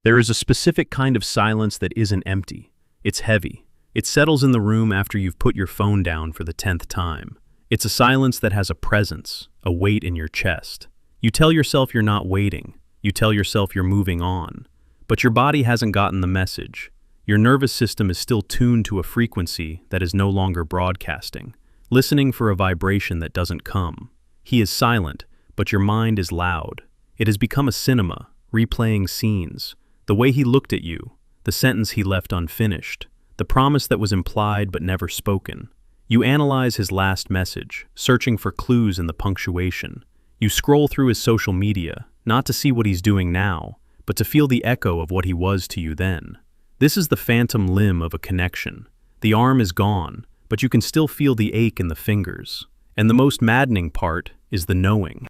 There is a specific kind of silence that isn't empty. It's heavy. It settles in the room after you've put your phone down for the 10th time. It's a silence that has a presence, a weight in your chest. You tell yourself you're not waiting. You tell yourself you're moving on. But your body hasn't gotten the message. Your nervous system is still tuned to a frequency that is no longer broadcasting, listening for a vibration that doesn't come. He is silent, but your mind is loud. It has become a cinema, replaying scenes. The way he looked at you, the sentence he left unfinished, the promise that was implied but never spoken. You analyze his last message, searching for clues in the punctuation. You scroll through his social media, not to see what he's doing now, but to feel the echo of what he was to you then. This is the phantom limb of a connection. The arm is gone, but you can still feel the ache in the fingers. And the most maddening part is the knowing.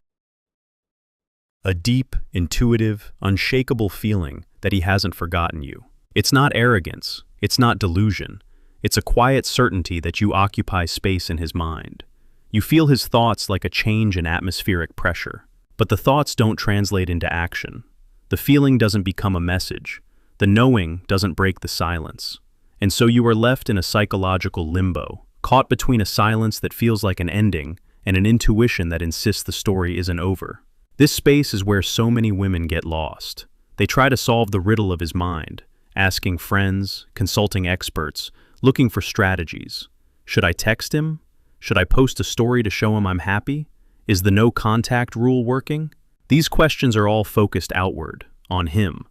A deep, intuitive, unshakable feeling that he hasn't forgotten you. It's not arrogance, it's not delusion. It's a quiet certainty that you occupy space in his mind. You feel his thoughts like a change in atmospheric pressure. But the thoughts don't translate into action. The feeling doesn't become a message. The knowing doesn't break the silence. And so you are left in a psychological limbo, caught between a silence that feels like an ending and an intuition that insists the story isn't over. This space is where so many women get lost. They try to solve the riddle of his mind, asking friends, consulting experts, looking for strategies. Should I text him? Should I post a story to show him I'm happy? Is the no contact rule working? These questions are all focused outward, on him.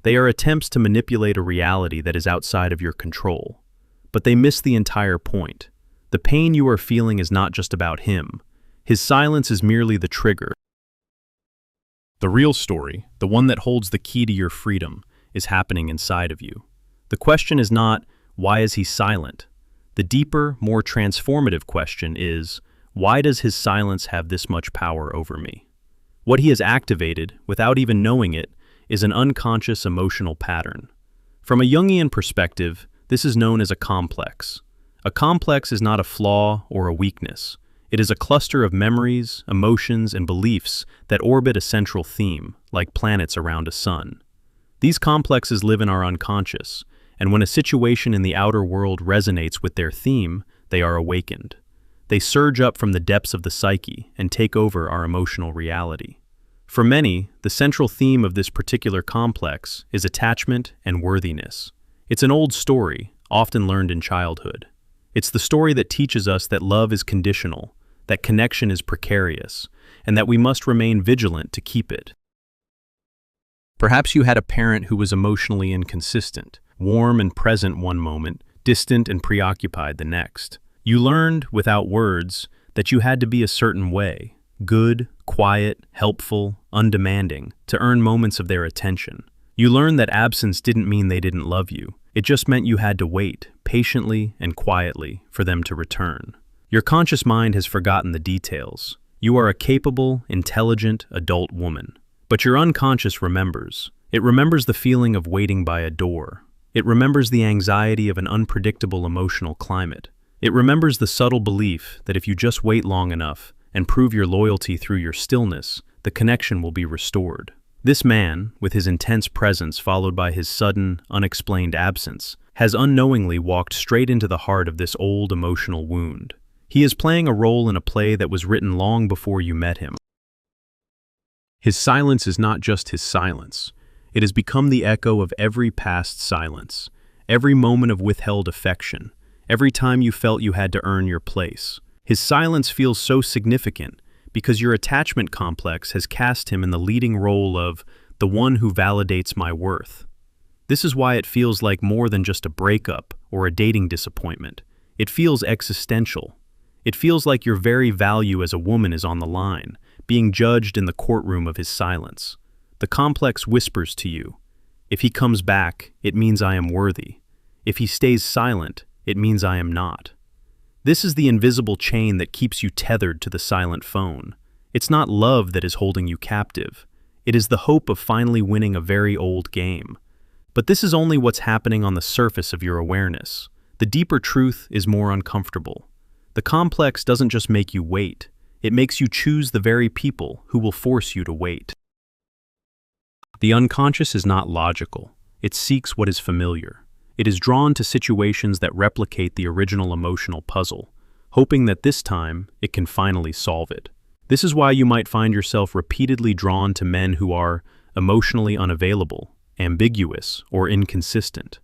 They are attempts to manipulate a reality that is outside of your control. But they miss the entire point. The pain you are feeling is not just about him. His silence is merely the trigger. The real story, the one that holds the key to your freedom, is happening inside of you. The question is not, why is he silent? The deeper, more transformative question is, why does his silence have this much power over me? What he has activated, without even knowing it, is an unconscious emotional pattern. From a Jungian perspective, this is known as a complex. A complex is not a flaw or a weakness. It is a cluster of memories, emotions, and beliefs that orbit a central theme, like planets around a sun. These complexes live in our unconscious, and when a situation in the outer world resonates with their theme, they are awakened. They surge up from the depths of the psyche and take over our emotional reality. For many, the central theme of this particular complex is attachment and worthiness. It's an old story, often learned in childhood. It's the story that teaches us that love is conditional, that connection is precarious, and that we must remain vigilant to keep it. Perhaps you had a parent who was emotionally inconsistent, warm and present one moment, distant and preoccupied the next. You learned, without words, that you had to be a certain way, good, quiet, helpful, undemanding, to earn moments of their attention. You learned that absence didn't mean they didn't love you. It just meant you had to wait, patiently and quietly, for them to return. Your conscious mind has forgotten the details. You are a capable, intelligent, adult woman. But your unconscious remembers. It remembers the feeling of waiting by a door. It remembers the anxiety of an unpredictable emotional climate. It remembers the subtle belief that if you just wait long enough and prove your loyalty through your stillness, the connection will be restored. This man, with his intense presence followed by his sudden, unexplained absence, has unknowingly walked straight into the heart of this old emotional wound. He is playing a role in a play that was written long before you met him. His silence is not just his silence. It has become the echo of every past silence, every moment of withheld affection, every time you felt you had to earn your place. His silence feels so significant because your attachment complex has cast him in the leading role of the one who validates my worth. This is why it feels like more than just a breakup or a dating disappointment. It feels existential. It feels like your very value as a woman is on the line, being judged in the courtroom of his silence. The complex whispers to you, if he comes back, it means I am worthy. If he stays silent, it means I am not. This is the invisible chain that keeps you tethered to the silent phone. It's not love that is holding you captive. It is the hope of finally winning a very old game. But this is only what's happening on the surface of your awareness. The deeper truth is more uncomfortable. The complex doesn't just make you wait. It makes you choose the very people who will force you to wait. The unconscious is not logical. It seeks what is familiar. It is drawn to situations that replicate the original emotional puzzle, hoping that this time it can finally solve it. This is why you might find yourself repeatedly drawn to men who are emotionally unavailable, ambiguous, or inconsistent.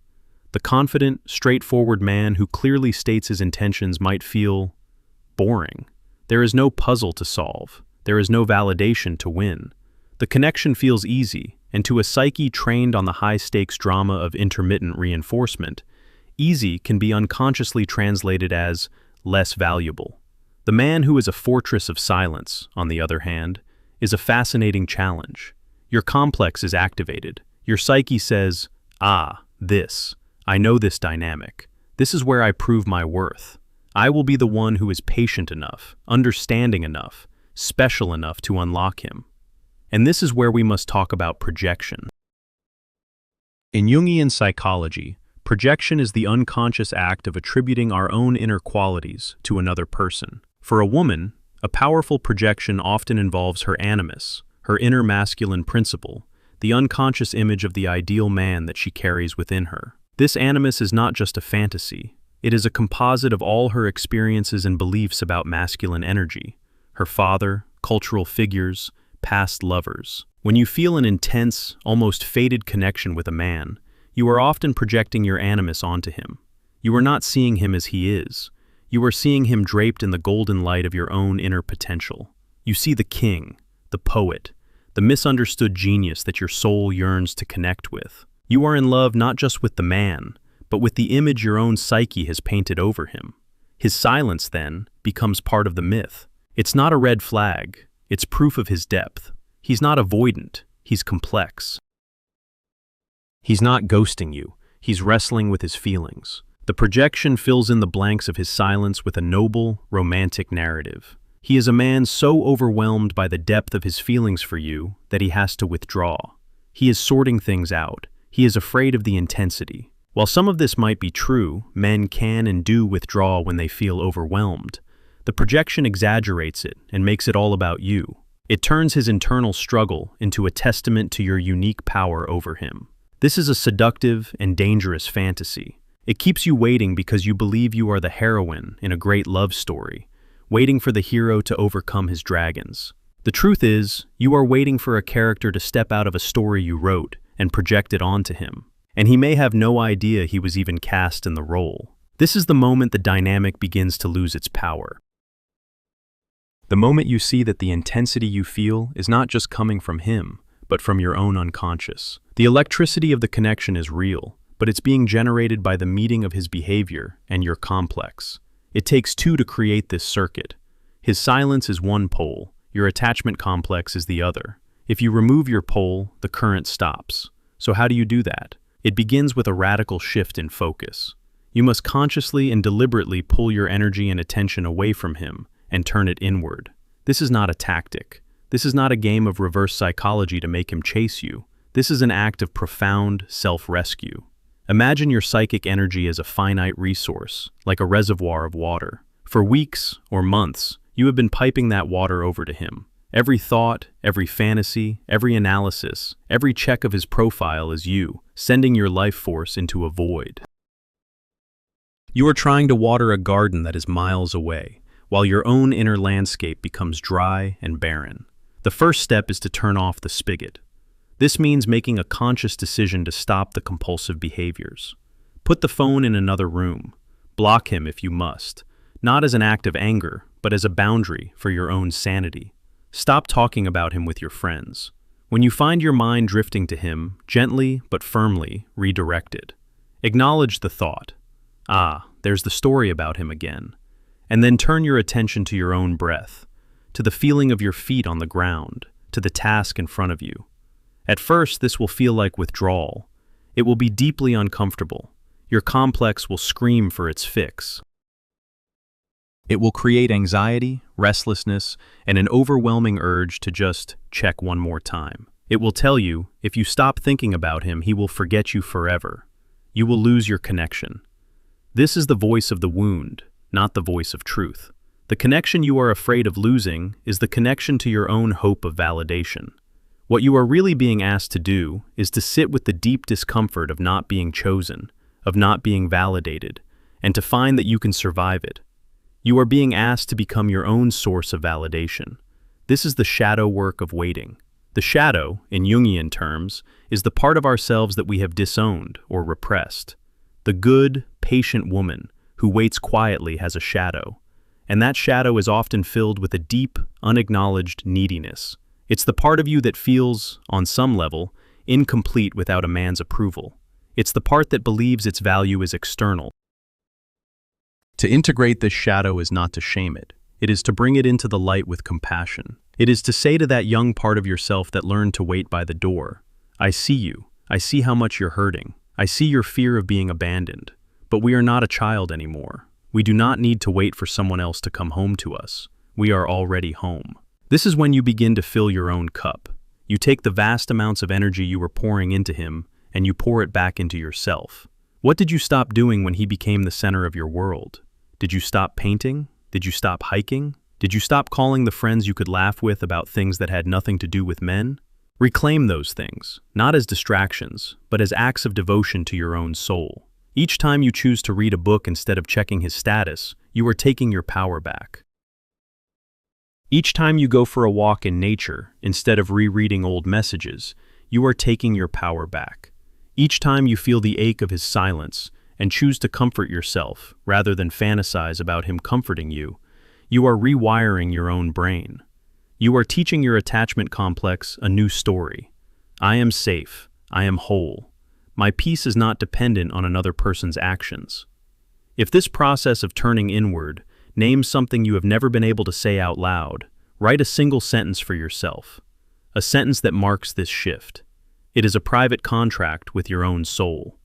The confident, straightforward man who clearly states his intentions might feel boring. There is no puzzle to solve. There is no validation to win. The connection feels easy, and to a psyche trained on the high-stakes drama of intermittent reinforcement, easy can be unconsciously translated as less valuable. The man who is a fortress of silence, on the other hand, is a fascinating challenge. Your complex is activated. Your psyche says, this. I know this dynamic. This is where I prove my worth. I will be the one who is patient enough, understanding enough, special enough to unlock him. And this is where we must talk about projection. In Jungian psychology, projection is the unconscious act of attributing our own inner qualities to another person. For a woman, a powerful projection often involves her animus, her inner masculine principle, the unconscious image of the ideal man that she carries within her. This animus is not just a fantasy. It is a composite of all her experiences and beliefs about masculine energy, her father, cultural figures, past lovers. When you feel an intense, almost fated connection with a man, you are often projecting your animus onto him. You are not seeing him as he is. You are seeing him draped in the golden light of your own inner potential. You see the king, the poet, the misunderstood genius that your soul yearns to connect with. You are in love not just with the man, but with the image your own psyche has painted over him. His silence, then, becomes part of the myth. It's not a red flag. It's proof of his depth. He's not avoidant. He's complex. He's not ghosting you. He's wrestling with his feelings. The projection fills in the blanks of his silence with a noble, romantic narrative. He is a man so overwhelmed by the depth of his feelings for you that he has to withdraw. He is sorting things out. He is afraid of the intensity. While some of this might be true, men can and do withdraw when they feel overwhelmed. The projection exaggerates it and makes it all about you. It turns his internal struggle into a testament to your unique power over him. This is a seductive and dangerous fantasy. It keeps you waiting because you believe you are the heroine in a great love story, waiting for the hero to overcome his dragons. The truth is, you are waiting for a character to step out of a story you wrote and project it onto him. And he may have no idea he was even cast in the role. This is the moment the dynamic begins to lose its power. The moment you see that the intensity you feel is not just coming from him, but from your own unconscious. The electricity of the connection is real, but it's being generated by the meeting of his behavior and your complex. It takes two to create this circuit. His silence is one pole, your attachment complex is the other. If you remove your pole, the current stops. So how do you do that? It begins with a radical shift in focus. You must consciously and deliberately pull your energy and attention away from him and turn it inward. This is not a tactic. This is not a game of reverse psychology to make him chase you. This is an act of profound self-rescue. Imagine your psychic energy as a finite resource, like a reservoir of water. For weeks or months, you have been piping that water over to him. Every thought, every fantasy, every analysis, every check of his profile is you, sending your life force into a void. You are trying to water a garden that is miles away, while your own inner landscape becomes dry and barren. The first step is to turn off the spigot. This means making a conscious decision to stop the compulsive behaviors. Put the phone in another room. Block him if you must, not as an act of anger, but as a boundary for your own sanity. Stop talking about him with your friends. When you find your mind drifting to him, gently but firmly redirect it. Acknowledge the thought. There's the story about him again. And then turn your attention to your own breath, to the feeling of your feet on the ground, to the task in front of you. At first, this will feel like withdrawal. It will be deeply uncomfortable. Your complex will scream for its fix. It will create anxiety, restlessness, and an overwhelming urge to just check one more time. It will tell you, if you stop thinking about him, he will forget you forever. You will lose your connection. This is the voice of the wound, not the voice of truth. The connection you are afraid of losing is the connection to your own hope of validation. What you are really being asked to do is to sit with the deep discomfort of not being chosen, of not being validated, and to find that you can survive it. You are being asked to become your own source of validation. This is the shadow work of waiting. The shadow, in Jungian terms, is the part of ourselves that we have disowned or repressed. The good, patient woman who waits quietly has a shadow, and that shadow is often filled with a deep, unacknowledged neediness. It's the part of you that feels, on some level, incomplete without a man's approval. It's the part that believes its value is external. To integrate this shadow is not to shame it. It is to bring it into the light with compassion. It is to say to that young part of yourself that learned to wait by the door, I see you. I see how much you're hurting. I see your fear of being abandoned. But we are not a child anymore. We do not need to wait for someone else to come home to us. We are already home. This is when you begin to fill your own cup. You take the vast amounts of energy you were pouring into him and you pour it back into yourself. What did you stop doing when he became the center of your world? Did you stop painting? Did you stop hiking? Did you stop calling the friends you could laugh with about things that had nothing to do with men? Reclaim those things, not as distractions, but as acts of devotion to your own soul. Each time you choose to read a book instead of checking his status, you are taking your power back. Each time you go for a walk in nature, instead of rereading old messages, you are taking your power back. Each time you feel the ache of his silence and choose to comfort yourself rather than fantasize about him comforting you, you are rewiring your own brain. You are teaching your attachment complex a new story. I am safe. I am whole. My peace is not dependent on another person's actions. If this process of turning inward names something you have never been able to say out loud, write a single sentence for yourself. A sentence that marks this shift. It is a private contract with your own soul.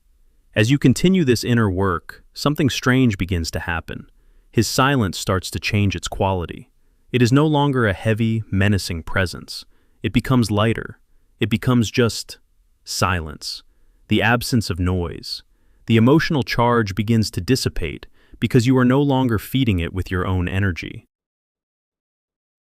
As you continue this inner work, something strange begins to happen. His silence starts to change its quality. It is no longer a heavy, menacing presence. It becomes lighter. It becomes just silence, the absence of noise. The emotional charge begins to dissipate because you are no longer feeding it with your own energy.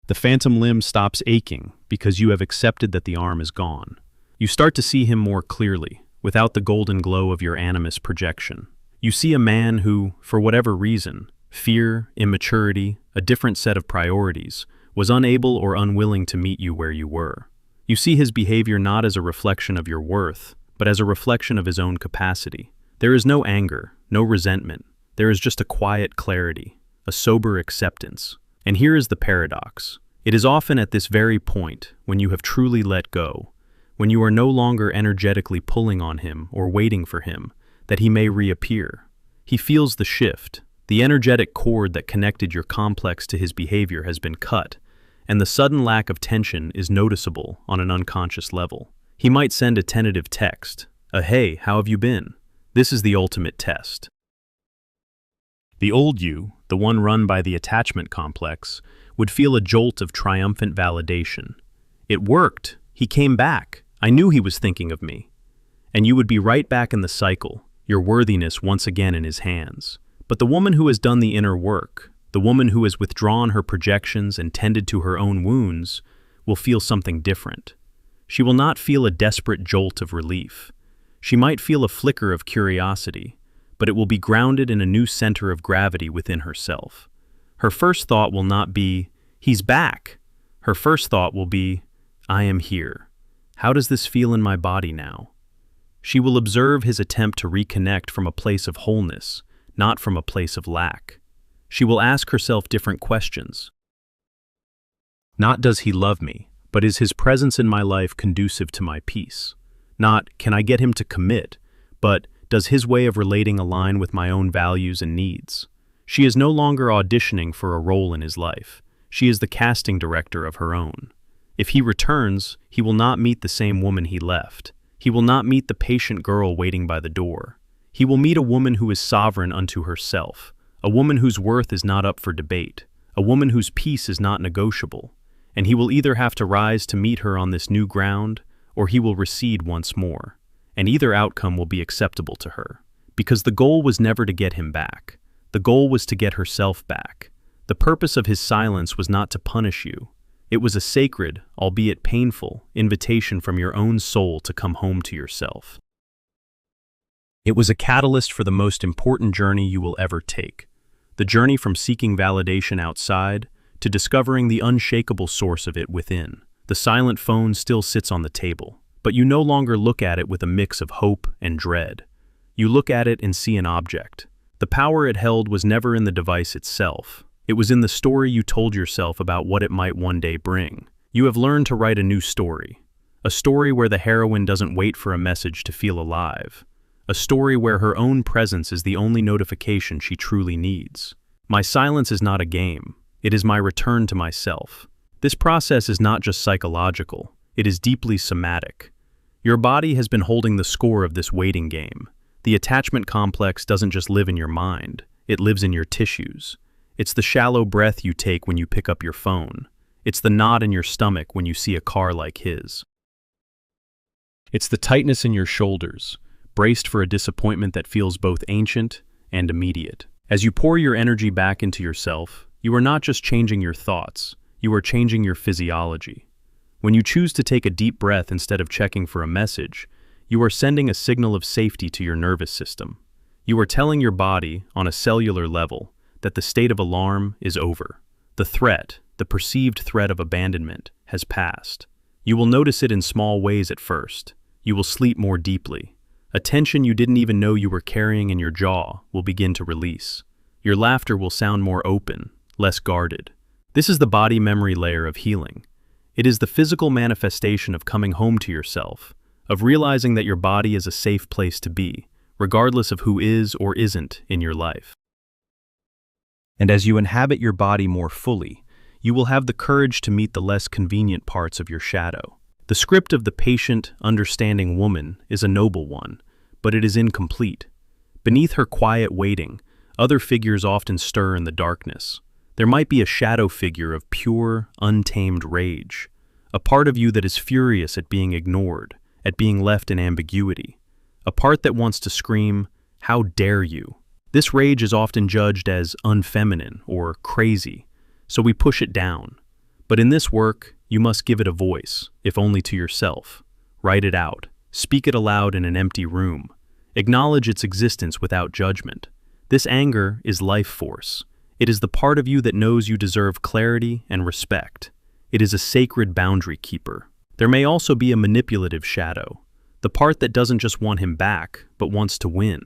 The phantom limb stops aching because you have accepted that the arm is gone. You start to see him more clearly, without the golden glow of your animus projection. You see a man who, for whatever reason, fear, immaturity, a different set of priorities, was unable or unwilling to meet you where you were. You see his behavior not as a reflection of your worth, but as a reflection of his own capacity. There is no anger, no resentment. There is just a quiet clarity, a sober acceptance. And here is the paradox. It is often at this very point, when you have truly let go, when you are no longer energetically pulling on him or waiting for him, that he may reappear. He feels the shift. The energetic cord that connected your complex to his behavior has been cut, and the sudden lack of tension is noticeable on an unconscious level. He might send a tentative text, a "Hey, how have you been?" This is the ultimate test. The old you, the one run by the attachment complex, would feel a jolt of triumphant validation. It worked. He came back. I knew he was thinking of me. And you would be right back in the cycle, your worthiness once again in his hands. But the woman who has done the inner work, the woman who has withdrawn her projections and tended to her own wounds, will feel something different. She will not feel a desperate jolt of relief. She might feel a flicker of curiosity, but it will be grounded in a new center of gravity within herself. Her first thought will not be, "He's back." Her first thought will be, "I am here. How does this feel in my body now?" She will observe his attempt to reconnect from a place of wholeness, not from a place of lack. She will ask herself different questions. Not does he love me, but is his presence in my life conducive to my peace? Not can I get him to commit, but does his way of relating align with my own values and needs? She is no longer auditioning for a role in his life. She is the casting director of her own. If he returns, he will not meet the same woman he left. He will not meet the patient girl waiting by the door. He will meet a woman who is sovereign unto herself, a woman whose worth is not up for debate, a woman whose peace is not negotiable, and he will either have to rise to meet her on this new ground, or he will recede once more, and either outcome will be acceptable to her, because the goal was never to get him back. The goal was to get herself back. The purpose of his silence was not to punish you. It was a sacred, albeit painful, invitation from your own soul to come home to yourself. It was a catalyst for the most important journey you will ever take. The journey from seeking validation outside to discovering the unshakable source of it within. The silent phone still sits on the table, but you no longer look at it with a mix of hope and dread. You look at it and see an object. The power it held was never in the device itself. It was in the story you told yourself about what it might one day bring. You have learned to write a new story. A story where the heroine doesn't wait for a message to feel alive. A story where her own presence is the only notification she truly needs. My silence is not a game. It is my return to myself. This process is not just psychological. It is deeply somatic. Your body has been holding the score of this waiting game. The attachment complex doesn't just live in your mind. It lives in your tissues. It's the shallow breath you take when you pick up your phone. It's the knot in your stomach when you see a car like his. It's the tightness in your shoulders, braced for a disappointment that feels both ancient and immediate. As you pour your energy back into yourself, you are not just changing your thoughts, you are changing your physiology. When you choose to take a deep breath instead of checking for a message, you are sending a signal of safety to your nervous system. You are telling your body, on a cellular level, that the state of alarm is over. The threat, the perceived threat of abandonment, has passed. You will notice it in small ways at first. You will sleep more deeply. A tension you didn't even know you were carrying in your jaw will begin to release. Your laughter will sound more open, less guarded. This is the body memory layer of healing. It is the physical manifestation of coming home to yourself, of realizing that your body is a safe place to be, regardless of who is or isn't in your life. And as you inhabit your body more fully, you will have the courage to meet the less convenient parts of your shadow. The script of the patient, understanding woman is a noble one, but it is incomplete. Beneath her quiet waiting, other figures often stir in the darkness. There might be a shadow figure of pure, untamed rage, a part of you that is furious at being ignored, at being left in ambiguity, a part that wants to scream, "How dare you?" This rage is often judged as unfeminine or crazy, so we push it down. But in this work, you must give it a voice, if only to yourself. Write it out. Speak it aloud in an empty room. Acknowledge its existence without judgment. This anger is life force. It is the part of you that knows you deserve clarity and respect. It is a sacred boundary keeper. There may also be a manipulative shadow, the part that doesn't just want him back, but wants to win.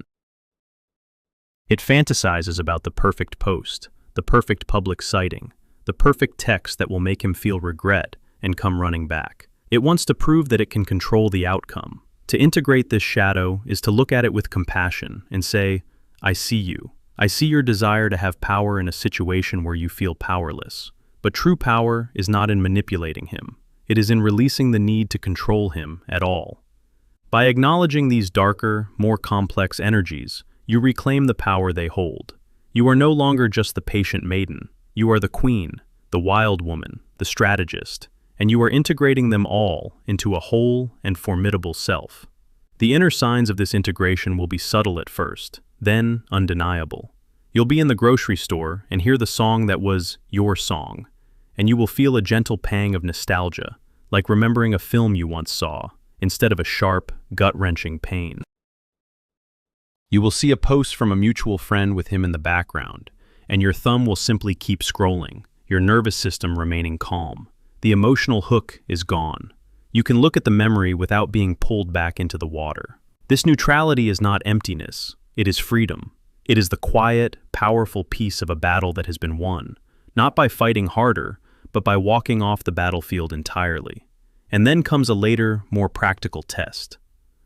It fantasizes about the perfect post, the perfect public sighting, the perfect text that will make him feel regret and come running back. It wants to prove that it can control the outcome. To integrate this shadow is to look at it with compassion and say, "I see you. I see your desire to have power in a situation where you feel powerless." But true power is not in manipulating him. It is in releasing the need to control him at all. By acknowledging these darker, more complex energies, you reclaim the power they hold. You are no longer just the patient maiden. You are the queen, the wild woman, the strategist, and you are integrating them all into a whole and formidable self. The inner signs of this integration will be subtle at first, then undeniable. You'll be in the grocery store and hear the song that was your song, and you will feel a gentle pang of nostalgia, like remembering a film you once saw, instead of a sharp, gut-wrenching pain. You will see a post from a mutual friend with him in the background, and your thumb will simply keep scrolling, your nervous system remaining calm. The emotional hook is gone. You can look at the memory without being pulled back into the water. This neutrality is not emptiness, it is freedom. It is the quiet, powerful peace of a battle that has been won, not by fighting harder, but by walking off the battlefield entirely. And then comes a later, more practical test.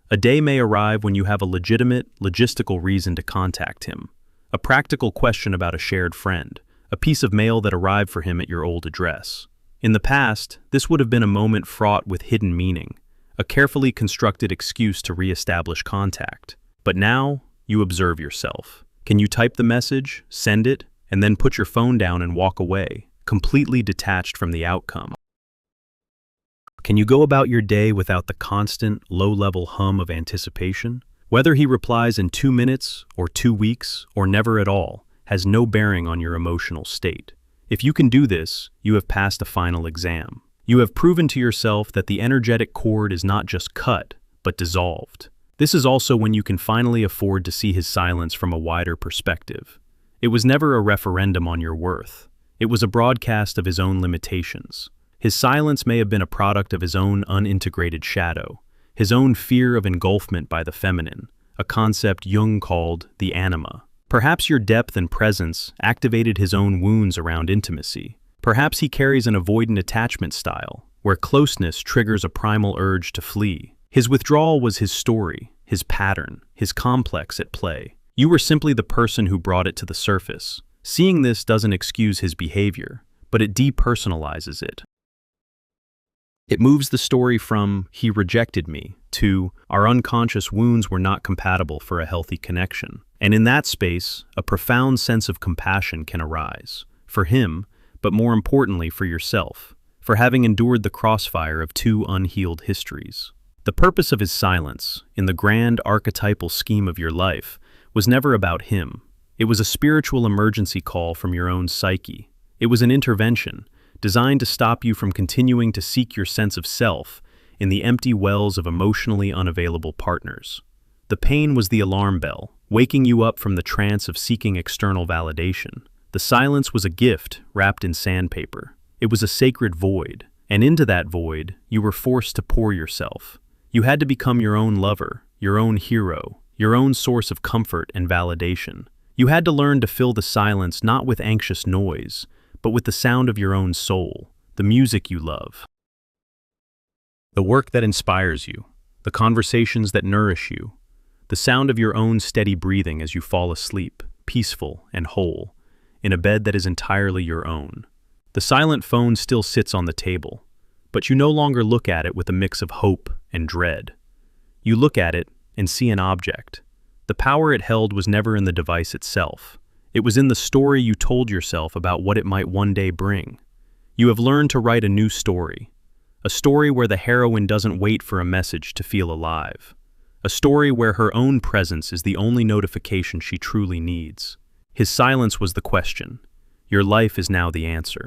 A day may arrive when you have a legitimate, logistical reason to contact him. A practical question about a shared friend, a piece of mail that arrived for him at your old address. In the past, this would have been a moment fraught with hidden meaning, a carefully constructed excuse to reestablish contact. But now, you observe yourself. Can you type the message, send it, and then put your phone down and walk away, completely detached from the outcome? Can you go about your day without the constant, low-level hum of anticipation? Whether he replies in 2 minutes, or 2 weeks, or never at all, has no bearing on your emotional state. If you can do this, you have passed a final exam. You have proven to yourself that the energetic cord is not just cut, but dissolved. This is also when you can finally afford to see his silence from a wider perspective. It was never a referendum on your worth. It was a broadcast of his own limitations. His silence may have been a product of his own unintegrated shadow, his own fear of engulfment by the feminine, a concept Jung called the anima. Perhaps your depth and presence activated his own wounds around intimacy. Perhaps he carries an avoidant attachment style, where closeness triggers a primal urge to flee. His withdrawal was his story, his pattern, his complex at play. You were simply the person who brought it to the surface. Seeing this doesn't excuse his behavior, but it depersonalizes it. It moves the story from "he rejected me" to "our unconscious wounds were not compatible for a healthy connection." And in that space, a profound sense of compassion can arise. For him, but more importantly for yourself, for having endured the crossfire of two unhealed histories. The purpose of his silence, in the grand archetypal scheme of your life, was never about him. It was a spiritual emergency call from your own psyche. It was an intervention, designed to stop you from continuing to seek your sense of self in the empty wells of emotionally unavailable partners. The pain was the alarm bell, waking you up from the trance of seeking external validation. The silence was a gift wrapped in sandpaper. It was a sacred void, and into that void, you were forced to pour yourself. You had to become your own lover, your own hero, your own source of comfort and validation. You had to learn to fill the silence not with anxious noise, but with the sound of your own soul, the music you love. The work that inspires you, the conversations that nourish you, the sound of your own steady breathing as you fall asleep, peaceful and whole, in a bed that is entirely your own. The silent phone still sits on the table, but you no longer look at it with a mix of hope and dread. You look at it and see an object. The power it held was never in the device itself. It was in the story you told yourself about what it might one day bring. You have learned to write a new story, a story where the heroine doesn't wait for a message to feel alive, a story where her own presence is the only notification she truly needs. His silence was the question. Your life is now the answer.